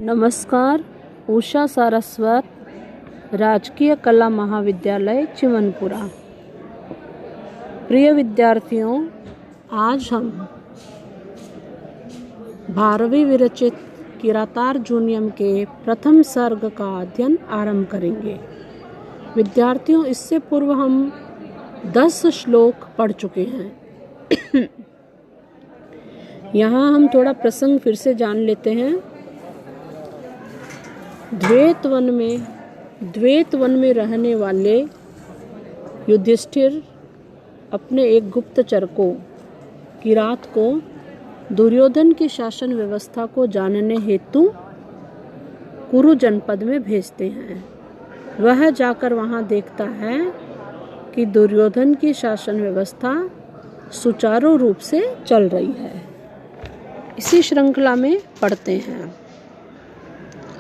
नमस्कार। उषा सारस्वत, राजकीय कला महाविद्यालय चिमनपुरा। प्रिय विद्यार्थियों, आज हम 12वीं विरचित किरातार्जुनीयम के प्रथम सर्ग का अध्ययन आरंभ करेंगे। विद्यार्थियों, इससे पूर्व हम 10 श्लोक पढ़ चुके हैं। यहाँ हम थोड़ा प्रसंग फिर से जान लेते हैं। द्वैत वन में रहने वाले युधिष्ठिर अपने एक गुप्तचर को, किरात को, दुर्योधन की शासन व्यवस्था को जानने हेतु कुरु जनपद में भेजते हैं। वह जाकर वहां देखता है कि दुर्योधन की शासन व्यवस्था सुचारू रूप से चल रही है। इसी श्रृंखला में पढ़ते हैं।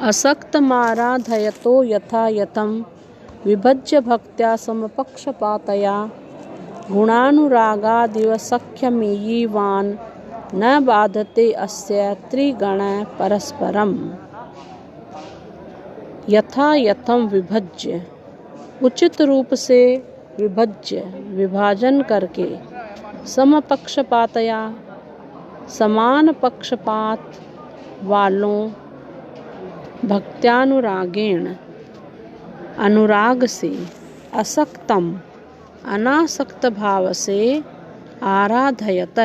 असक्तमाराधयतो यथा यथं विभज्य भक्त्या समपक्षपातया गुणानुरागादिव सख्यमीयवान् न बाधते अस्य त्रिगण परस्परम्। यथा यथं विभज्य, उचित रूप से विभज्य, विभाजन करके, समपक्षपातया, समान पक्षपात वालों, भक्त्यानुरागेण, अनुराग से, असक्तम, अनासक्त भाव से, आराधयत,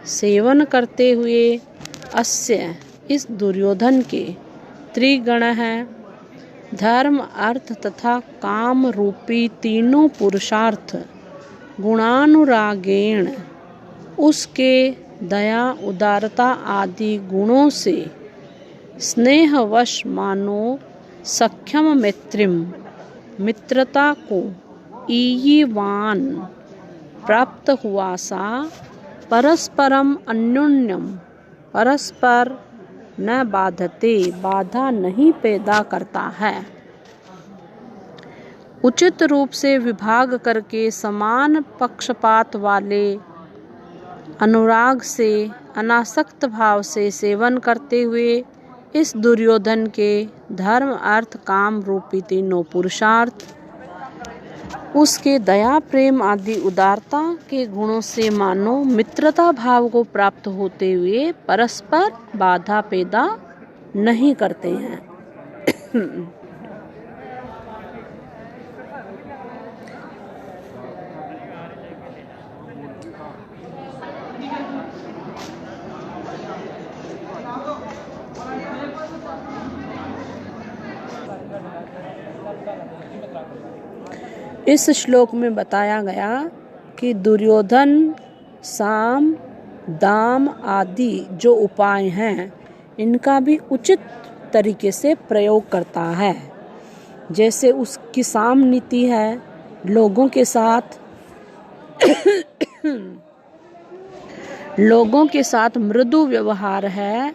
सेवन करते हुए, अस्य, इस दुर्योधन के, त्रिगण है, धर्म, अर्थ तथा काम रूपी तीनों पुरुषार्थ, गुणानुरागेण, उसके दया, उदारता आदि गुणों से, स्नेहवश मानो, सख्यम मैत्रिम, मित्रता को, ईयवान, प्राप्त हुआ सा, परस्परम अन्योन्यम, परस्पर, न बाधते, बाधा नहीं पैदा करता है। उचित रूप से विभाग करके, समान पक्षपात वाले, अनुराग से, अनासक्त भाव से सेवन करते हुए, इस दुर्योधन के धर्म, अर्थ, काम रूपी तीनों पुरुषार्थ, उसके दया, प्रेम आदि उदारता के गुणों से मानो मित्रता भाव को प्राप्त होते हुए परस्पर बाधा पैदा नहीं करते हैं। इस श्लोक में बताया गया कि दुर्योधन साम, दाम आदि जो उपाय हैं, इनका भी उचित तरीके से प्रयोग करता है। जैसे उसकी साम नीति है, लोगों के साथ मृदु व्यवहार है।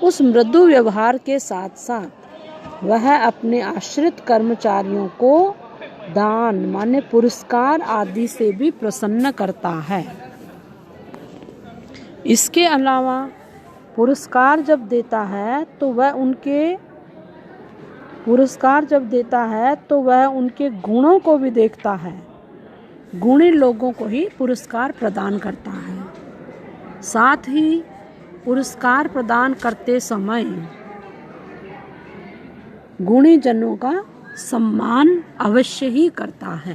उस मृदु व्यवहार के साथ साथ वह अपने आश्रित कर्मचारियों को दान माने पुरस्कार आदि से भी प्रसन्न करता है। इसके अलावा पुरस्कार जब देता है तो वह उनके गुणों को भी देखता है। गुणी लोगों को ही पुरस्कार प्रदान करता है। साथ ही पुरस्कार प्रदान करते समय गुणी जनों का सम्मान अवश्य ही करता है।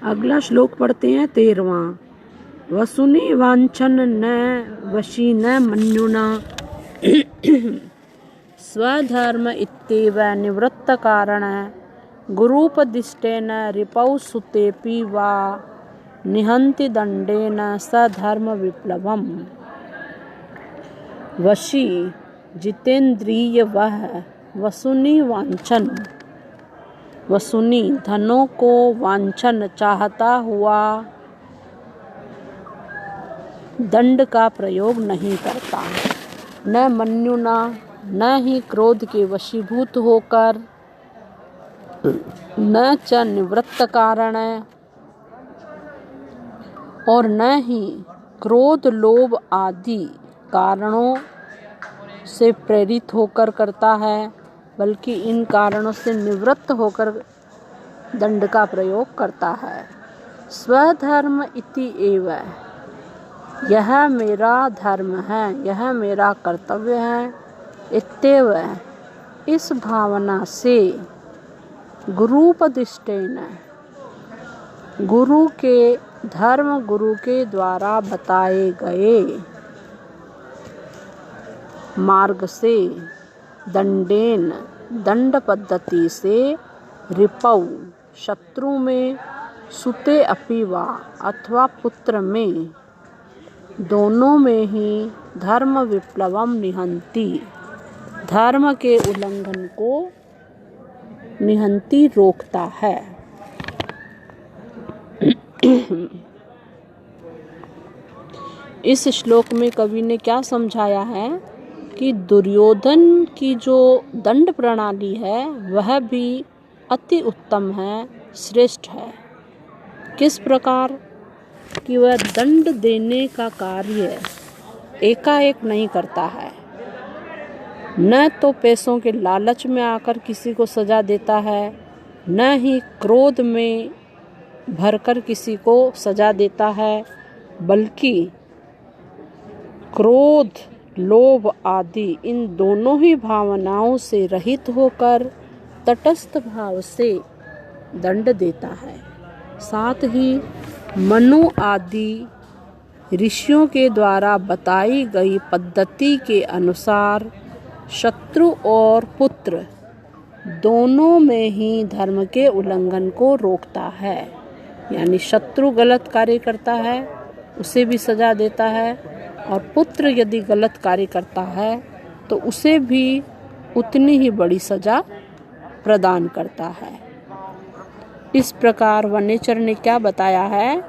अगला श्लोक पढ़ते हैं, 13वां। वसुनी वांछन न वशी न मन्युना स्वधर्म इत्येव निवृत्त कारण गुरूपदिष्टेन रिपौ सुतेपि वा निहन्ति दंडेन सधर्म विप्लवम्। वशी, जितेंद्रिय वह, वसुनी वांछन, वसुनी धनों को, वांछन चाहता हुआ, दंड का प्रयोग नहीं करता। न मन्युना, न ही क्रोध के वशीभूत होकर, न च निवृत्त कारण, और न ही क्रोध, लोभ आदि कारणों से प्रेरित होकर करता है, बल्कि इन कारणों से निवृत्त होकर दंड का प्रयोग करता है। स्वधर्म इति एव, यह मेरा धर्म है, यह मेरा कर्तव्य है, इत्येव, इस भावना से गुरूपदिष्टेन, गुरु के धर्म, गुरु के द्वारा बताए गए मार्ग से, दंडेन, दंड पद्धति से, रिपौ, शत्रु में, सुते अपि वा, अथवा पुत्र में, दोनों में ही धर्म विप्लवम निहंति, धर्म के उल्लंघन को निहंति रोकता है। इस श्लोक में कवि ने क्या समझाया है कि दुर्योधन की जो दंड प्रणाली है वह भी अति उत्तम है, श्रेष्ठ है। किस प्रकार कि वह दंड देने का कार्य एकाएक नहीं करता है, न तो पैसों के लालच में आकर किसी को सजा देता है, न ही क्रोध में भरकर किसी को सजा देता है, बल्कि क्रोध, लोभ आदि इन दोनों ही भावनाओं से रहित होकर तटस्थ भाव से दंड देता है। साथ ही मनु आदि ऋषियों के द्वारा बताई गई पद्धति के अनुसार शत्रु और पुत्र दोनों में ही धर्म के उल्लंघन को रोकता है। यानी शत्रु गलत कार्य करता है उसे भी सजा देता है, और पुत्र यदि गलत कार्य करता है तो उसे भी उतनी ही बड़ी सजा प्रदान करता है। इस प्रकार वनेचर ने क्या बताया है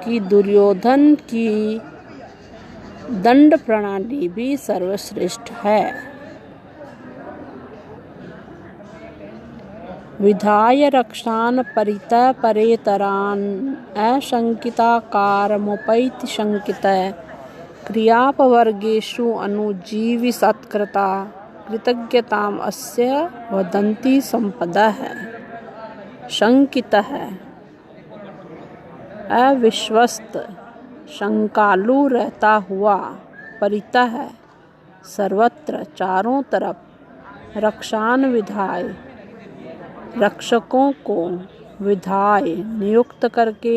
कि दुर्योधन की दंड प्रणाली भी सर्वश्रेष्ठ है। विधाय रक्षान परितः परेतरान अशंकिताकारमुपैति शंकित क्रियापवर्गेषु अनुजीवी सत्कृता कृतज्ञताम अस्य वदन्ति संपदः। शंकितः, अविश्वस्त, शंकालु रहता हुआ, परितः, सर्वत्र, चारों तरफ, रक्षान विधाय, रक्षकों को, विधाय, नियुक्त करके,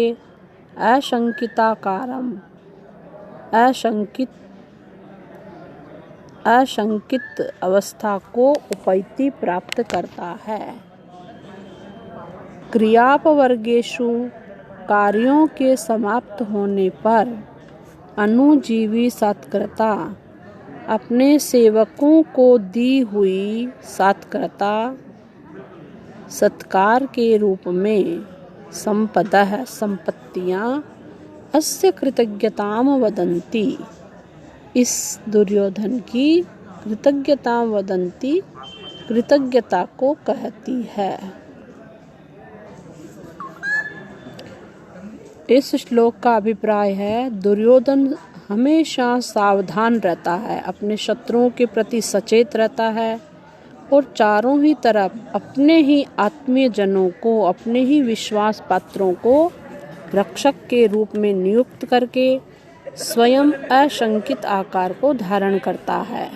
अशंकिताकारम, अशंकित अवस्था को उपैति प्राप्त करता है। क्रियापवर्गेषु, कार्यों के समाप्त होने पर, अनुजीवी सत्कृता, अपने सेवकों को दी हुई सत्कृता, सत्कार के रूप में, संपदः, संपत्तियां, अस्य कृतज्ञताम वदन्ति, इस दुर्योधन की कृतज्ञताम वदन्ति, कृतज्ञता को कहती है। इस श्लोक का अभिप्राय है दुर्योधन हमेशा सावधान रहता है, अपने शत्रुओं के प्रति सचेत रहता है और चारों ही तरफ अपने ही आत्मीय जनों को, अपने ही विश्वास पात्रों को रक्षक के रूप में नियुक्त करके स्वयं अशंकित आकार को धारण करता है।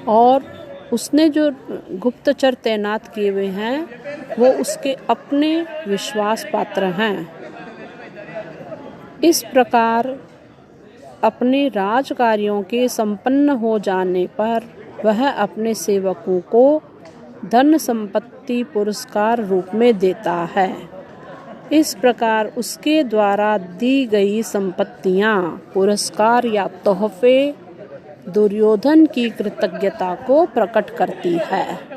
और उसने जो गुप्तचर तैनात किए हुए हैं वो उसके अपने विश्वास पात्र हैं। इस प्रकार अपने राजकार्यों के संपन्न हो जाने पर वह अपने सेवकों को धन संपत्ति पुरस्कार रूप में देता है। इस प्रकार उसके द्वारा दी गई संपत्तियां, पुरस्कार या तोहफे दुर्योधन की कृतज्ञता को प्रकट करती है।